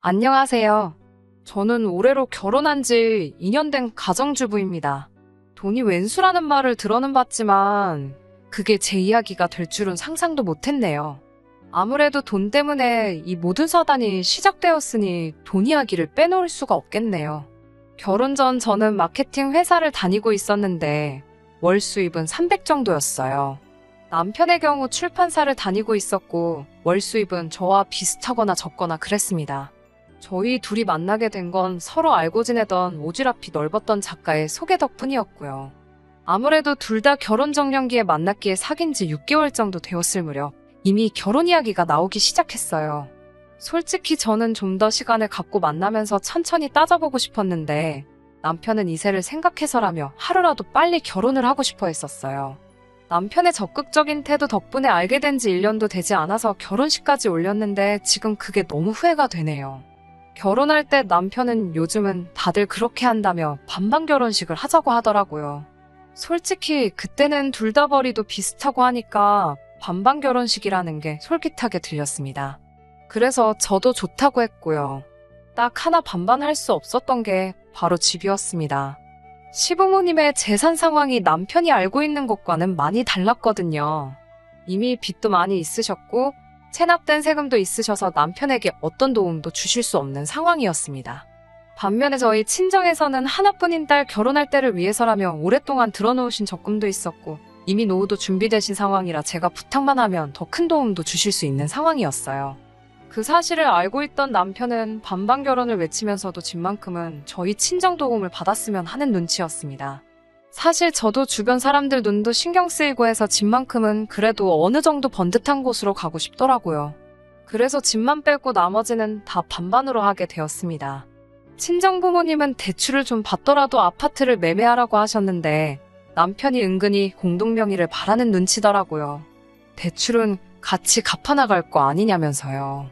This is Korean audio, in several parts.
안녕하세요. 저는 올해로 결혼한 지 2년 된 가정주부입니다. 돈이 웬수라는 말을 들어는 봤지만 그게 제 이야기가 될 줄은 상상도 못했네요. 아무래도 돈 때문에 이 모든 사단이 시작되었으니 돈 이야기를 빼놓을 수가 없겠네요. 결혼 전 저는 마케팅 회사를 다니고 있었는데 월 수입은 300 정도였어요. 남편의 경우 출판사를 다니고 있었고 월 수입은 저와 비슷하거나 적거나 그랬습니다. 저희 둘이 만나게 된 건 서로 알고 지내던 오지랖이 넓었던 작가의 소개 덕분이었고요. 아무래도 둘 다 결혼 정년기에 만났기에 사귄 지 6개월 정도 되었을 무렵 이미 결혼 이야기가 나오기 시작했어요. 솔직히 저는 좀 더 시간을 갖고 만나면서 천천히 따져보고 싶었는데 남편은 이세를 생각해서라며 하루라도 빨리 결혼을 하고 싶어 했었어요. 남편의 적극적인 태도 덕분에 알게 된 지 1년도 되지 않아서 결혼식까지 올렸는데 지금 그게 너무 후회가 되네요. 결혼할 때 남편은 요즘은 다들 그렇게 한다며 반반 결혼식을 하자고 하더라고요. 솔직히 그때는 둘 다 벌이도 비슷하고 하니까 반반 결혼식이라는 게 솔깃하게 들렸습니다. 그래서 저도 좋다고 했고요. 딱 하나 반반할 수 없었던 게 바로 집이었습니다. 시부모님의 재산 상황이 남편이 알고 있는 것과는 많이 달랐거든요. 이미 빚도 많이 있으셨고 체납된 세금도 있으셔서 남편에게 어떤 도움도 주실 수 없는 상황이었습니다. 반면에 저희 친정에서는 하나뿐인 딸 결혼할 때를 위해서라며 오랫동안 들어놓으신 적금도 있었고 이미 노후도 준비되신 상황이라 제가 부탁만 하면 더 큰 도움도 주실 수 있는 상황이었어요. 그 사실을 알고 있던 남편은 반반 결혼을 외치면서도 집만큼은 저희 친정 도움을 받았으면 하는 눈치였습니다. 사실 저도 주변 사람들 눈도 신경 쓰이고 해서 집만큼은 그래도 어느 정도 번듯한 곳으로 가고 싶더라고요. 그래서 집만 빼고 나머지는 다 반반으로 하게 되었습니다. 친정 부모님은 대출을 좀 받더라도 아파트를 매매하라고 하셨는데 남편이 은근히 공동명의를 바라는 눈치더라고요. 대출은 같이 갚아나갈 거 아니냐면서요.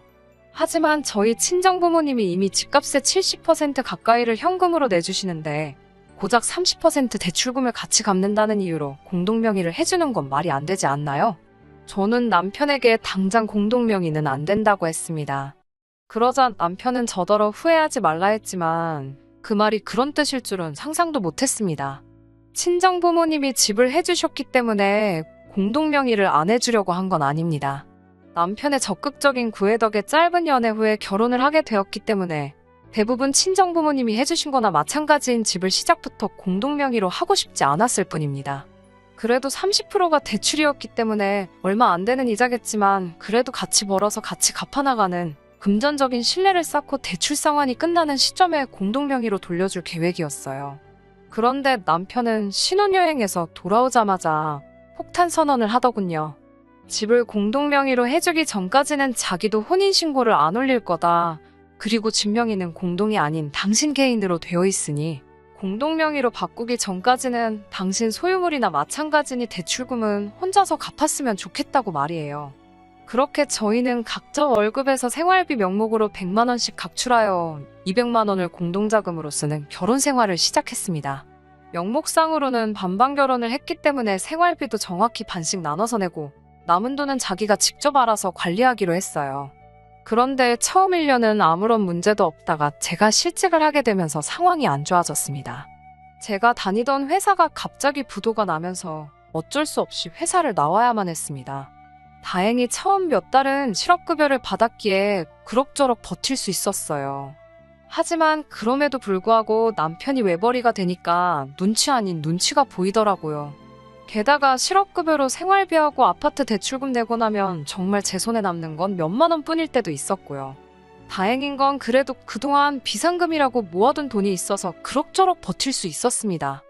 하지만 저희 친정 부모님이 이미 집값의 70% 가까이를 현금으로 내주시는데 고작 30% 대출금을 같이 갚는다는 이유로 공동명의를 해주는 건 말이 안 되지 않나요? 저는 남편에게 당장 공동명의는 안 된다고 했습니다. 그러자 남편은 저더러 후회하지 말라 했지만 그 말이 그런 뜻일 줄은 상상도 못했습니다. 친정 부모님이 집을 해주셨기 때문에 공동명의를 안 해주려고 한 건 아닙니다. 남편의 적극적인 구애 덕에 짧은 연애 후에 결혼을 하게 되었기 때문에 대부분 친정 부모님이 해주신 거나 마찬가지인 집을 시작부터 공동명의로 하고 싶지 않았을 뿐입니다. 그래도 30%가 대출이었기 때문에 얼마 안 되는 이자겠지만 그래도 같이 벌어서 같이 갚아나가는 금전적인 신뢰를 쌓고 대출 상환이 끝나는 시점에 공동명의로 돌려줄 계획이었어요. 그런데 남편은 신혼여행에서 돌아오자마자 폭탄 선언을 하더군요. 집을 공동명의로 해주기 전까지는 자기도 혼인신고를 안 올릴 거다. 그리고 집명의는 공동이 아닌 당신 개인으로 되어 있으니 공동명의로 바꾸기 전까지는 당신 소유물이나 마찬가지니 대출금은 혼자서 갚았으면 좋겠다고 말이에요. 그렇게 저희는 각자 월급에서 생활비 명목으로 100만 원씩 각출하여 200만 원을 공동자금으로 쓰는 결혼 생활을 시작했습니다. 명목상으로는 반반 결혼을 했기 때문에 생활비도 정확히 반씩 나눠서 내고 남은 돈은 자기가 직접 알아서 관리하기로 했어요. 그런데 처음 1년은 아무런 문제도 없다가 제가 실직을 하게 되면서 상황이 안 좋아졌습니다. 제가 다니던 회사가 갑자기 부도가 나면서 어쩔 수 없이 회사를 나와야만 했습니다. 다행히 처음 몇 달은 실업급여를 받았기에 그럭저럭 버틸 수 있었어요. 하지만 그럼에도 불구하고 남편이 외벌이가 되니까 눈치 아닌 눈치가 보이더라고요. 게다가 실업급여로 생활비하고 아파트 대출금 내고 나면 정말 제 손에 남는 건 몇만 원뿐일 때도 있었고요. 다행인 건 그래도 그동안 비상금이라고 모아둔 돈이 있어서 그럭저럭 버틸 수 있었습니다.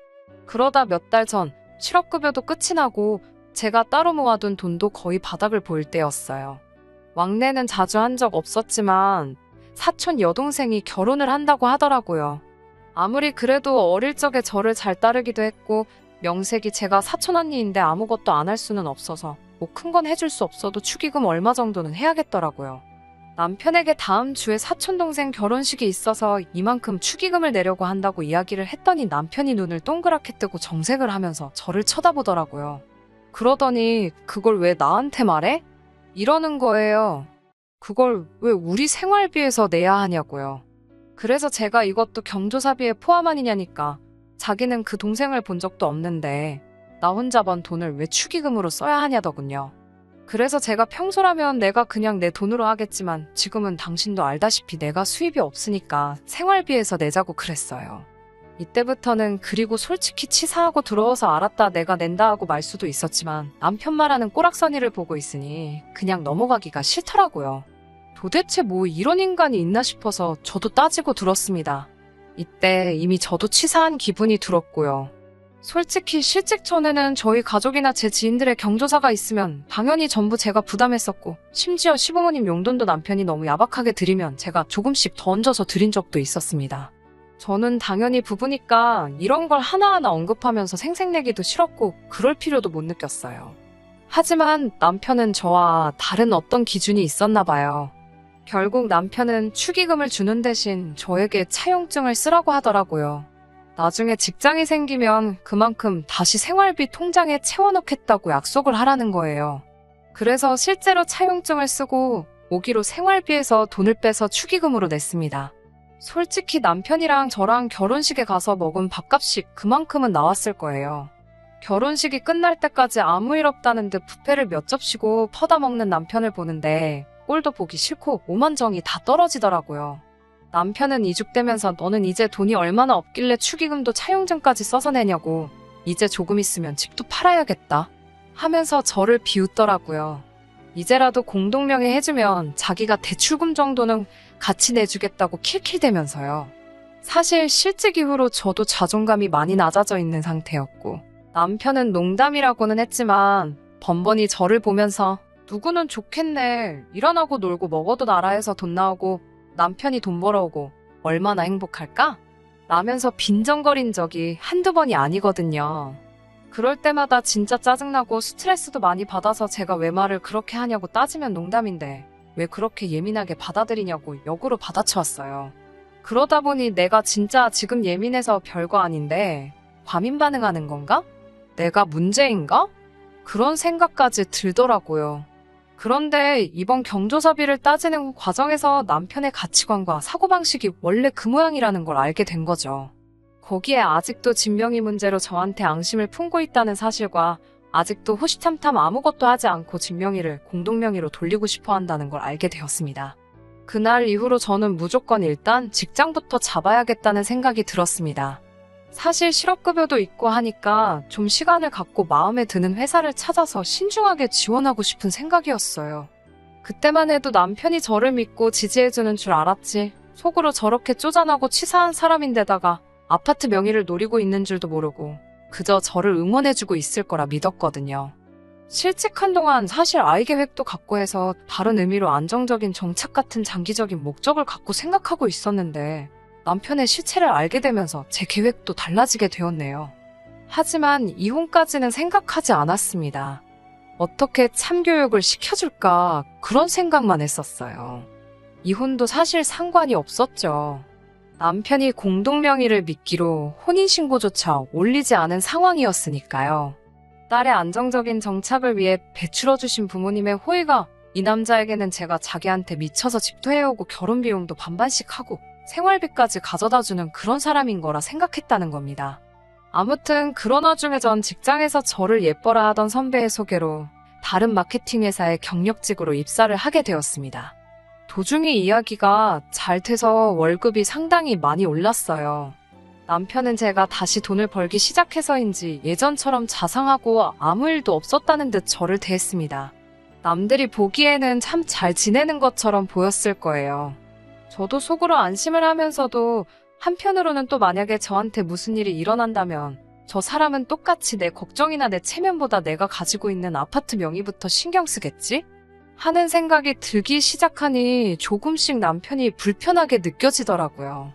그러다 몇 달 전 실업급여도 끝이 나고 제가 따로 모아둔 돈도 거의 바닥을 보일 때였어요. 왕래는 자주 한 적 없었지만 사촌 여동생이 결혼을 한다고 하더라고요. 아무리 그래도 어릴 적에 저를 잘 따르기도 했고 명색이 제가 사촌 언니인데 아무것도 안 할 수는 없어서 뭐 큰 건 해줄 수 없어도 축의금 얼마 정도는 해야겠더라고요. 남편에게 다음 주에 사촌 동생 결혼식이 있어서 이만큼 축의금을 내려고 한다고 이야기를 했더니 남편이 눈을 동그랗게 뜨고 정색을 하면서 저를 쳐다보더라고요. 그러더니 그걸 왜 나한테 말해? 이러는 거예요. 그걸 왜 우리 생활비에서 내야 하냐고요. 그래서 제가 이것도 경조사비에 포함 아니냐니까. 자기는 그 동생을 본 적도 없는데 나 혼자 번 돈을 왜 축의금으로 써야 하냐더군요. 그래서 제가 평소라면 내가 그냥 내 돈으로 하겠지만 지금은 당신도 알다시피 내가 수입이 없으니까 생활비에서 내자고 그랬어요. 이때부터는 그리고 솔직히 치사하고 더러워서 알았다 내가 낸다 하고 말 수도 있었지만 남편 말하는 꼬락서니를 보고 있으니 그냥 넘어가기가 싫더라고요. 도대체 뭐 이런 인간이 있나 싶어서 저도 따지고 들었습니다. 이때 이미 저도 치사한 기분이 들었고요. 솔직히 실직 전에는 저희 가족이나 제 지인들의 경조사가 있으면 당연히 전부 제가 부담했었고 심지어 시부모님 용돈도 남편이 너무 야박하게 드리면 제가 조금씩 더 얹어서 드린 적도 있었습니다. 저는 당연히 부부니까 이런 걸 하나하나 언급하면서 생색내기도 싫었고 그럴 필요도 못 느꼈어요. 하지만 남편은 저와 다른 어떤 기준이 있었나 봐요. 결국 남편은 축의금을 주는 대신 저에게 차용증을 쓰라고 하더라고요. 나중에 직장이 생기면 그만큼 다시 생활비 통장에 채워넣겠다고 약속을 하라는 거예요. 그래서 실제로 차용증을 쓰고 모기로 생활비에서 돈을 빼서 축의금으로 냈습니다. 솔직히 남편이랑 저랑 결혼식에 가서 먹은 밥값이 그만큼은 나왔을 거예요. 결혼식이 끝날 때까지 아무 일 없다는 듯 뷔페를 몇 접시고 퍼다 먹는 남편을 보는데 꼴도 보기 싫고 오만정이 다 떨어지더라고요. 남편은 이죽대면서 너는 이제 돈이 얼마나 없길래 축의금도 차용증까지 써서 내냐고, 이제 조금 있으면 집도 팔아야겠다 하면서 저를 비웃더라고요. 이제라도 공동명의 해주면 자기가 대출금 정도는 같이 내주겠다고 킬킬대면서요. 사실 실직 이후로 저도 자존감이 많이 낮아져 있는 상태였고 남편은 농담이라고는 했지만 번번이 저를 보면서 누구는 좋겠네, 일 안 하고 놀고 먹어도 나라에서 돈 나오고 남편이 돈 벌어오고 얼마나 행복할까? 라면서 빈정거린 적이 한두 번이 아니거든요. 그럴 때마다 진짜 짜증나고 스트레스도 많이 받아서 제가 왜 말을 그렇게 하냐고 따지면 농담인데 왜 그렇게 예민하게 받아들이냐고 역으로 받아쳐왔어요. 그러다 보니 내가 진짜 지금 예민해서 별거 아닌데 과민 반응하는 건가? 내가 문제인가? 그런 생각까지 들더라고요. 그런데 이번 경조사비를 따지는 과정에서 남편의 가치관과 사고방식이 원래 그 모양이라는 걸 알게 된 거죠. 거기에 아직도 진명이 문제로 저한테 앙심을 품고 있다는 사실과 아직도 호시탐탐 아무것도 하지 않고 진명이를 공동명의로 돌리고 싶어 한다는 걸 알게 되었습니다. 그날 이후로 저는 무조건 일단 직장부터 잡아야겠다는 생각이 들었습니다. 사실 실업급여도 있고 하니까 좀 시간을 갖고 마음에 드는 회사를 찾아서 신중하게 지원하고 싶은 생각이었어요. 그때만 해도 남편이 저를 믿고 지지해주는 줄 알았지 속으로 저렇게 쪼잔하고 치사한 사람인데다가 아파트 명의를 노리고 있는 줄도 모르고 그저 저를 응원해주고 있을 거라 믿었거든요. 실직한 동안 사실 아이 계획도 갖고 해서 다른 의미로 안정적인 정착 같은 장기적인 목적을 갖고 생각하고 있었는데 남편의 실체를 알게 되면서 제 계획도 달라지게 되었네요. 하지만 이혼까지는 생각하지 않았습니다. 어떻게 참교육을 시켜줄까 그런 생각만 했었어요. 이혼도 사실 상관이 없었죠. 남편이 공동명의를 미끼로 혼인신고조차 올리지 않은 상황이었으니까요. 딸의 안정적인 정착을 위해 배출어주신 부모님의 호의가 이 남자에게는 제가 자기한테 미쳐서 집도 해오고 결혼비용도 반반씩 하고 생활비까지 가져다주는 그런 사람인 거라 생각했다는 겁니다. 아무튼 그런 와중에 전 직장에서 저를 예뻐라 하던 선배의 소개로 다른 마케팅 회사에 경력직으로 입사를 하게 되었습니다. 도중에 이야기가 잘 돼서 월급이 상당히 많이 올랐어요. 남편은 제가 다시 돈을 벌기 시작해서인지 예전처럼 자상하고 아무 일도 없었다는 듯 저를 대했습니다. 남들이 보기에는 참 잘 지내는 것처럼 보였을 거예요. 저도 속으로 안심을 하면서도 한편으로는 또 만약에 저한테 무슨 일이 일어난다면 저 사람은 똑같이 내 걱정이나 내 체면보다 내가 가지고 있는 아파트 명의부터 신경 쓰겠지? 하는 생각이 들기 시작하니 조금씩 남편이 불편하게 느껴지더라고요.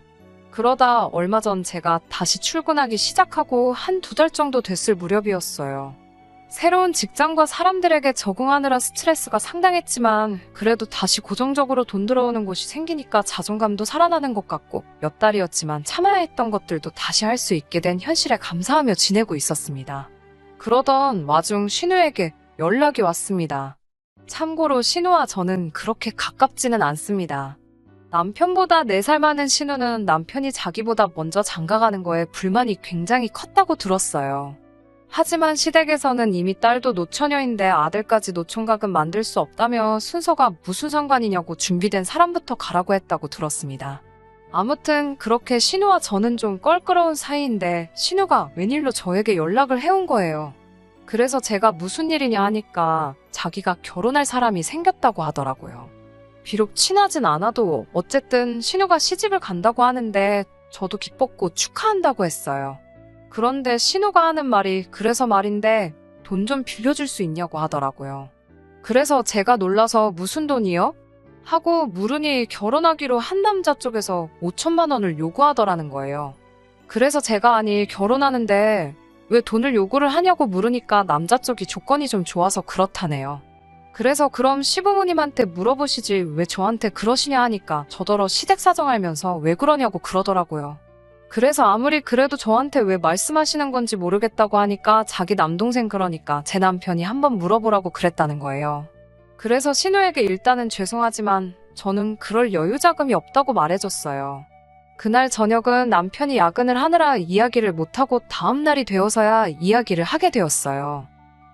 그러다 얼마 전 제가 다시 출근하기 시작하고 한두 달 정도 됐을 무렵이었어요. 새로운 직장과 사람들에게 적응하느라 스트레스가 상당했지만 그래도 다시 고정적으로 돈 들어오는 곳이 생기니까 자존감도 살아나는 것 같고 몇 달이었지만 참아야 했던 것들도 다시 할 수 있게 된 현실에 감사하며 지내고 있었습니다. 그러던 와중 신우에게 연락이 왔습니다. 참고로 신우와 저는 그렇게 가깝지는 않습니다. 남편보다 4살 많은 신우는 남편이 자기보다 먼저 장가가는 거에 불만이 굉장히 컸다고 들었어요. 하지만 시댁에서는 이미 딸도 노처녀인데 아들까지 노총각은 만들 수 없다며 순서가 무슨 상관이냐고 준비된 사람부터 가라고 했다고 들었습니다. 아무튼 그렇게 신우와 저는 좀 껄끄러운 사이인데 신우가 웬일로 저에게 연락을 해온 거예요. 그래서 제가 무슨 일이냐 하니까 자기가 결혼할 사람이 생겼다고 하더라고요. 비록 친하진 않아도 어쨌든 신우가 시집을 간다고 하는데 저도 기뻤고 축하한다고 했어요. 그런데 신우가 하는 말이 그래서 말인데 돈 좀 빌려줄 수 있냐고 하더라고요. 그래서 제가 놀라서 무슨 돈이요? 하고 물으니 결혼하기로 한 남자 쪽에서 5천만 원을 요구하더라는 거예요. 그래서 제가 아니 결혼하는데 왜 돈을 요구를 하냐고 물으니까 남자 쪽이 조건이 좀 좋아서 그렇다네요. 그래서 그럼 시부모님한테 물어보시지 왜 저한테 그러시냐 하니까 저더러 시댁 사정 알면서 왜 그러냐고 그러더라고요. 그래서 아무리 그래도 저한테 왜 말씀하시는 건지 모르겠다고 하니까 자기 남동생 그러니까 제 남편이 한번 물어보라고 그랬다는 거예요. 그래서 신우에게 일단은 죄송하지만 저는 그럴 여유 자금이 없다고 말해줬어요. 그날 저녁은 남편이 야근을 하느라 이야기를 못하고 다음 날이 되어서야 이야기를 하게 되었어요.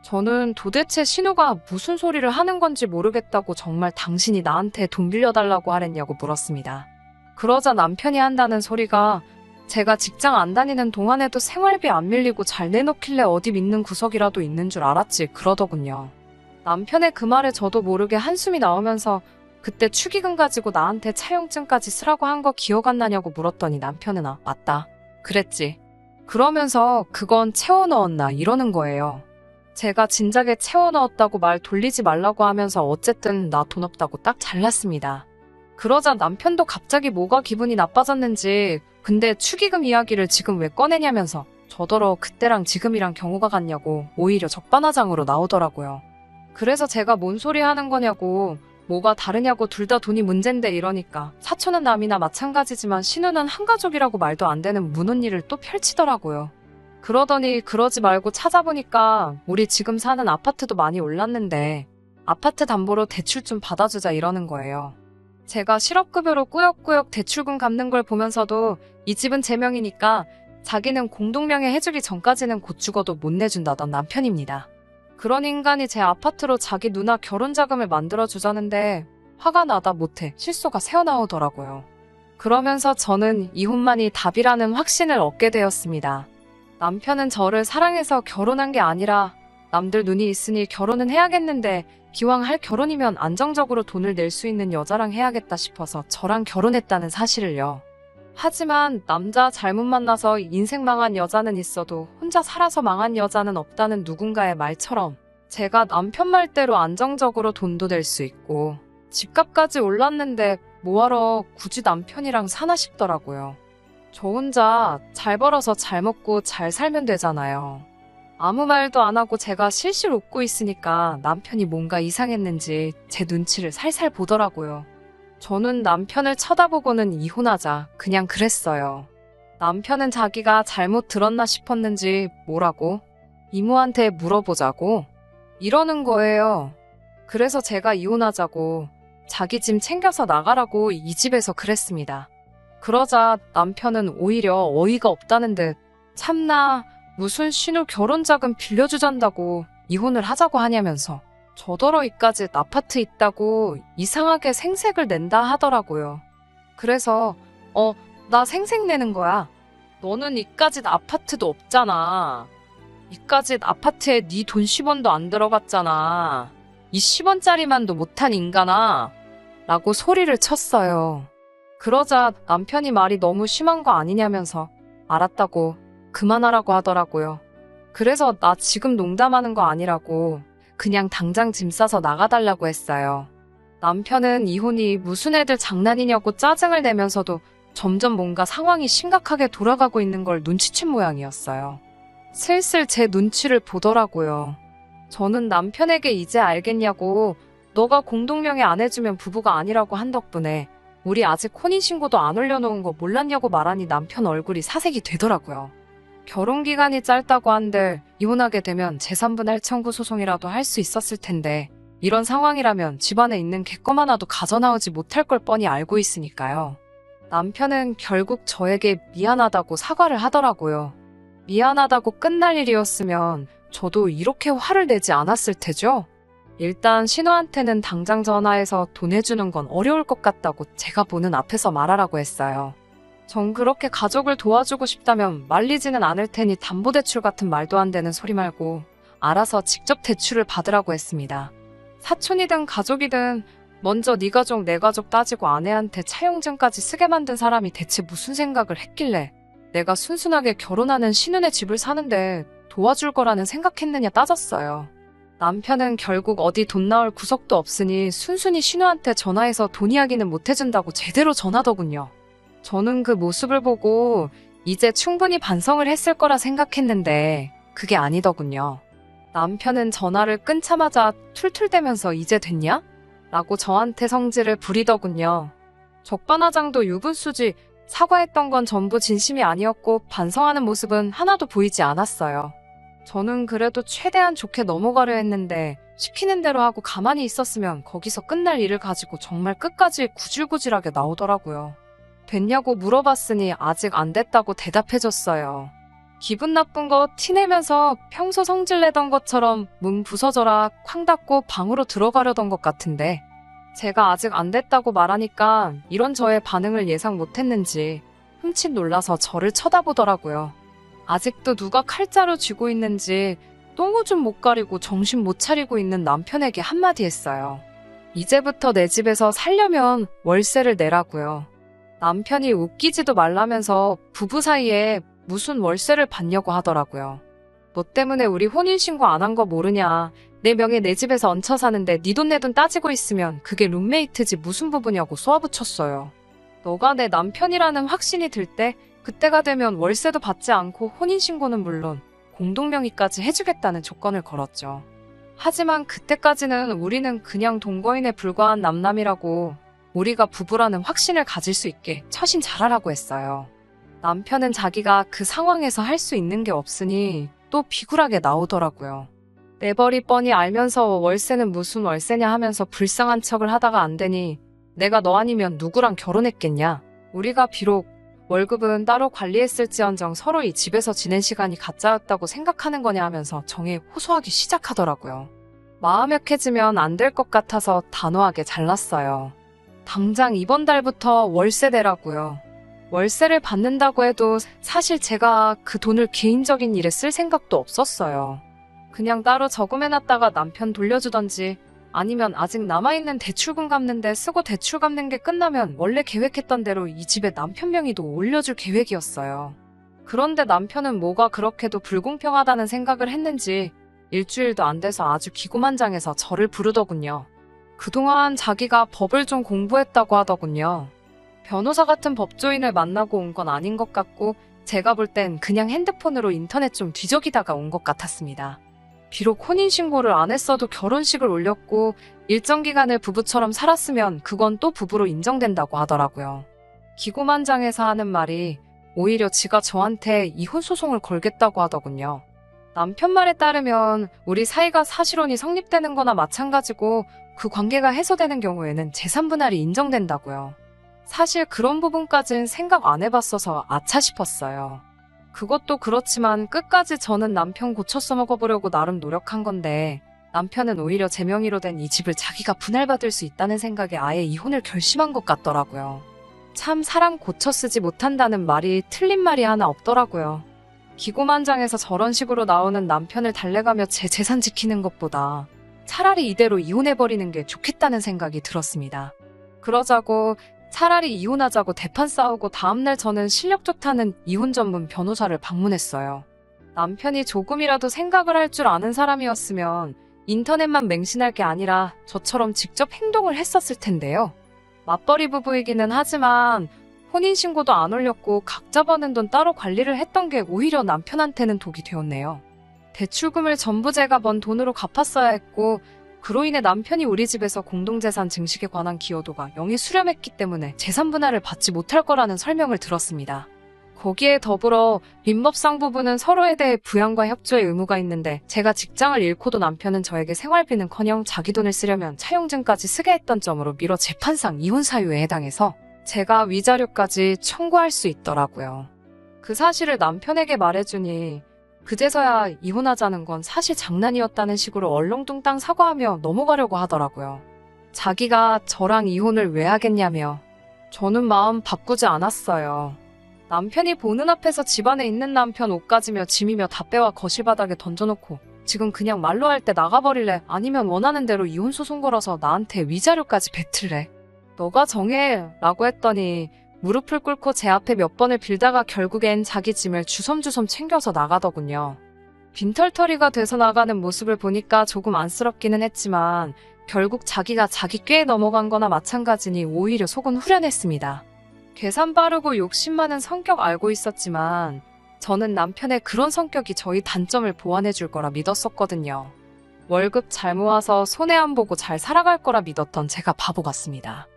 저는 도대체 신우가 무슨 소리를 하는 건지 모르겠다고 정말 당신이 나한테 돈 빌려달라고 하랬냐고 물었습니다. 그러자 남편이 한다는 소리가 제가 직장 안 다니는 동안에도 생활비 안 밀리고 잘 내놓길래 어디 믿는 구석이라도 있는 줄 알았지 그러더군요. 남편의 그 말에 저도 모르게 한숨이 나오면서 그때 축의금 가지고 나한테 차용증까지 쓰라고 한 거 기억 안 나냐고 물었더니 남편은 맞다. 그랬지. 그러면서 그건 채워 넣었나 이러는 거예요. 제가 진작에 채워 넣었다고 말 돌리지 말라고 하면서 어쨌든 나 돈 없다고 딱 잘랐습니다. 그러자 남편도 갑자기 뭐가 기분이 나빠졌는지 근데 축의금 이야기를 지금 왜 꺼내냐면서 저더러 그때랑 지금이랑 경우가 같냐고 오히려 적반하장으로 나오더라고요. 그래서 제가 뭔 소리 하는 거냐고 뭐가 다르냐고 둘 다 돈이 문제인데 이러니까 사촌은 남이나 마찬가지지만 신우는 한 가족이라고 말도 안 되는 문언니를 또 펼치더라고요. 그러더니 그러지 말고 찾아보니까 우리 지금 사는 아파트도 많이 올랐는데 아파트 담보로 대출 좀 받아주자 이러는 거예요. 제가 실업급여로 꾸역꾸역 대출금 갚는 걸 보면서도 이 집은 제 명이니까 자기는 공동명의 해주기 전까지는 곧 죽어도 못 내준다던 남편입니다. 그런 인간이 제 아파트로 자기 누나 결혼자금을 만들어주자는데 화가 나다 못해 실소가 새어나오더라고요. 그러면서 저는 이혼만이 답이라는 확신을 얻게 되었습니다. 남편은 저를 사랑해서 결혼한 게 아니라 남들 눈이 있으니 결혼은 해야겠는데 기왕 할 결혼이면 안정적으로 돈을 낼 수 있는 여자랑 해야겠다 싶어서 저랑 결혼했다는 사실을요. 하지만 남자 잘못 만나서 인생 망한 여자는 있어도 혼자 살아서 망한 여자는 없다는 누군가의 말처럼 제가 남편 말대로 안정적으로 돈도 낼 수 있고 집값까지 올랐는데 뭐하러 굳이 남편이랑 사나 싶더라고요. 저 혼자 잘 벌어서 잘 먹고 잘 살면 되잖아요. 아무 말도 안 하고 제가 실실 웃고 있으니까 남편이 뭔가 이상했는지 제 눈치를 살살 보더라고요. 저는 남편을 쳐다보고는 이혼하자 그냥 그랬어요. 남편은 자기가 잘못 들었나 싶었는지 뭐라고? 이모한테 물어보자고? 이러는 거예요. 그래서 제가 이혼하자고 자기 짐 챙겨서 나가라고 이 집에서 그랬습니다. 그러자 남편은 오히려 어이가 없다는 듯 참나 무슨 신우 결혼자금 빌려주잔다고 이혼을 하자고 하냐면서 저더러 이까짓 아파트 있다고 이상하게 생색을 낸다 하더라고요. 그래서 나 생색 내는 거야. 너는 이까짓 아파트도 없잖아. 이까짓 아파트에 네 돈 10원도 안 들어갔잖아. 이 10원짜리만도 못한 인간아. 라고 소리를 쳤어요. 그러자 남편이 말이 너무 심한 거 아니냐면서 알았다고 그만하라고 하더라고요. 그래서 나 지금 농담하는 거 아니라고 그냥 당장 짐 싸서 나가달라고 했어요. 남편은 이혼이 무슨 애들 장난이냐고 짜증을 내면서도 점점 뭔가 상황이 심각하게 돌아가고 있는 걸 눈치챈 모양이었어요. 슬슬 제 눈치를 보더라고요. 저는 남편에게 이제 알겠냐고 너가 공동명의 안 해주면 부부가 아니라고 한 덕분에 우리 아직 혼인신고도 안 올려놓은 거 몰랐냐고 말하니 남편 얼굴이 사색이 되더라고요. 결혼기간이 짧다고 한들 이혼하게 되면 재산분할 청구 소송이라도 할 수 있었을 텐데 이런 상황이라면 집안에 있는 객검 하나도 가져나오지 못할 걸 뻔히 알고 있으니까요. 남편은 결국 저에게 미안하다고 사과를 하더라고요. 미안하다고 끝날 일이었으면 저도 이렇게 화를 내지 않았을 테죠? 일단 신우한테는 당장 전화해서 돈 해주는 건 어려울 것 같다고 제가 보는 앞에서 말하라고 했어요. 전 그렇게 가족을 도와주고 싶다면 말리지는 않을 테니 담보대출 같은 말도 안 되는 소리 말고 알아서 직접 대출을 받으라고 했습니다. 사촌이든 가족이든 먼저 네 가족 내 가족 따지고 아내한테 차용증까지 쓰게 만든 사람이 대체 무슨 생각을 했길래 내가 순순하게 결혼하는 신우네 집을 사는데 도와줄 거라는 생각했느냐 따졌어요. 남편은 결국 어디 돈 나올 구석도 없으니 순순히 신우한테 전화해서 돈 이야기는 못 해준다고 제대로 전하더군요. 저는 그 모습을 보고 이제 충분히 반성을 했을 거라 생각했는데 그게 아니더군요. 남편은 전화를 끊자마자 툴툴대면서 이제 됐냐? 라고 저한테 성질을 부리더군요. 적반하장도 유분수지 사과했던 건 전부 진심이 아니었고 반성하는 모습은 하나도 보이지 않았어요. 저는 그래도 최대한 좋게 넘어가려 했는데 시키는 대로 하고 가만히 있었으면 거기서 끝날 일을 가지고 정말 끝까지 구질구질하게 나오더라고요. 됐냐고 물어봤으니 아직 안 됐다고 대답해줬어요. 기분 나쁜 거 티내면서 평소 성질내던 것처럼 문 부서져라 쾅 닫고 방으로 들어가려던 것 같은데 제가 아직 안 됐다고 말하니까 이런 저의 반응을 예상 못했는지 흠칫 놀라서 저를 쳐다보더라고요. 아직도 누가 칼자루 쥐고 있는지 똥오줌 못 가리고 정신 못 차리고 있는 남편에게 한마디 했어요. 이제부터 내 집에서 살려면 월세를 내라고요. 남편이 웃기지도 말라면서 부부 사이에 무슨 월세를 받냐고 하더라고요. 너 때문에 우리 혼인신고 안 한 거 모르냐. 내 명예 내 집에서 얹혀 사는데 네 돈 내 돈 따지고 있으면 그게 룸메이트지 무슨 부부냐고 쏘아붙였어요. 너가 내 남편이라는 확신이 들 때 그때가 되면 월세도 받지 않고 혼인신고는 물론 공동명의까지 해주겠다는 조건을 걸었죠. 하지만 그때까지는 우리는 그냥 동거인에 불과한 남남이라고 우리가 부부라는 확신을 가질 수 있게 처신 잘하라고 했어요. 남편은 자기가 그 상황에서 할 수 있는 게 없으니 또 비굴하게 나오더라고요. 내버리 뻔히 알면서 월세는 무슨 월세냐 하면서 불쌍한 척을 하다가 안 되니 내가 너 아니면 누구랑 결혼했겠냐. 우리가 비록 월급은 따로 관리했을지언정 서로 이 집에서 지낸 시간이 가짜였다고 생각하는 거냐 하면서 정에 호소하기 시작하더라고요. 마음 약해지면 안 될 것 같아서 단호하게 잘랐어요. 당장 이번 달부터 월세 내라고요. 월세를 받는다고 해도 사실 제가 그 돈을 개인적인 일에 쓸 생각도 없었어요. 그냥 따로 저금해놨다가 남편 돌려주던지 아니면 아직 남아있는 대출금 갚는데 쓰고 대출 갚는 게 끝나면 원래 계획했던 대로 이 집에 남편 명의도 올려줄 계획이었어요. 그런데 남편은 뭐가 그렇게도 불공평하다는 생각을 했는지 일주일도 안 돼서 아주 기고만장해서 저를 부르더군요. 그동안 자기가 법을 좀 공부했다고 하더군요. 변호사 같은 법조인을 만나고 온 건 아닌 것 같고 제가 볼 땐 그냥 핸드폰으로 인터넷 좀 뒤적이다가 온 것 같았습니다. 비록 혼인신고를 안 했어도 결혼식을 올렸고 일정 기간을 부부처럼 살았으면 그건 또 부부로 인정된다고 하더라고요. 기고만장해서 하는 말이 오히려 지가 저한테 이혼 소송을 걸겠다고 하더군요. 남편 말에 따르면 우리 사이가 사실혼이 성립되는 거나 마찬가지고 그 관계가 해소되는 경우에는 재산분할이 인정된다고요. 사실 그런 부분까진 생각 안 해봤어서 아차 싶었어요. 그것도 그렇지만 끝까지 저는 남편 고쳐 써먹어보려고 나름 노력한 건데 남편은 오히려 제 명의로 된 이 집을 자기가 분할받을 수 있다는 생각에 아예 이혼을 결심한 것 같더라고요. 참 사람 고쳐 쓰지 못한다는 말이 틀린 말이 하나 없더라고요. 기고만장해서 저런 식으로 나오는 남편을 달래가며 제 재산 지키는 것보다 차라리 이대로 이혼해버리는 게 좋겠다는 생각이 들었습니다. 그러자고 차라리 이혼하자고 대판 싸우고 다음날 저는 실력 좋다는 이혼 전문 변호사를 방문했어요. 남편이 조금이라도 생각을 할 줄 아는 사람이었으면 인터넷만 맹신할 게 아니라 저처럼 직접 행동을 했었을 텐데요. 맞벌이 부부이기는 하지만 혼인신고도 안 올렸고 각자 버는 돈 따로 관리를 했던 게 오히려 남편한테는 독이 되었네요. 대출금을 전부 제가 번 돈으로 갚았어야 했고 그로 인해 남편이 우리 집에서 공동재산 증식에 관한 기여도가 0에 수렴했기 때문에 재산 분할을 받지 못할 거라는 설명을 들었습니다. 거기에 더불어 민법상 부부는 서로에 대해 부양과 협조의 의무가 있는데 제가 직장을 잃고도 남편은 저에게 생활비는커녕 자기 돈을 쓰려면 차용증까지 쓰게 했던 점으로 미뤄 재판상 이혼 사유에 해당해서 제가 위자료까지 청구할 수 있더라고요. 그 사실을 남편에게 말해주니 그제서야 이혼하자는 건 사실 장난이었다는 식으로 얼렁뚱땅 사과하며 넘어가려고 하더라고요. 자기가 저랑 이혼을 왜 하겠냐며. 저는 마음 바꾸지 않았어요. 남편이 보는 앞에서 집안에 있는 남편 옷 가지며 짐이며 다 빼와 거실 바닥에 던져놓고 지금 그냥 말로 할 때 나가버릴래? 아니면 원하는 대로 이혼 소송 걸어서 나한테 위자료까지 뱉을래? 너가 정해 라고 했더니 무릎을 꿇고 제 앞에 몇 번을 빌다가 결국엔 자기 짐을 주섬주섬 챙겨서 나가더군요. 빈털터리가 돼서 나가는 모습을 보니까 조금 안쓰럽기는 했지만 결국 자기가 자기 꾀에 넘어간 거나 마찬가지니 오히려 속은 후련했습니다. 계산 빠르고 욕심 많은 성격 알고 있었지만 저는 남편의 그런 성격이 저희 단점을 보완해 줄 거라 믿었었거든요. 월급 잘 모아서 손해 안 보고 잘 살아갈 거라 믿었던 제가 바보 같습니다.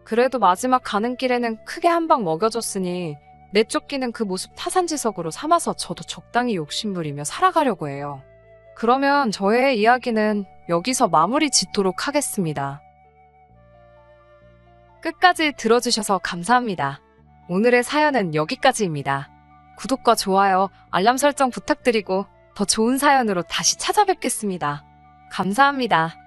그래도 마지막 가는 길에는 크게 한 방 먹여줬으니 내쫓기는 그 모습 타산지석으로 삼아서 저도 적당히 욕심부리며 살아가려고 해요. 그러면 저의 이야기는 여기서 마무리 짓도록 하겠습니다. 끝까지 들어주셔서 감사합니다. 오늘의 사연은 여기까지입니다. 구독과 좋아요, 알람 설정 부탁드리고 더 좋은 사연으로 다시 찾아뵙겠습니다. 감사합니다.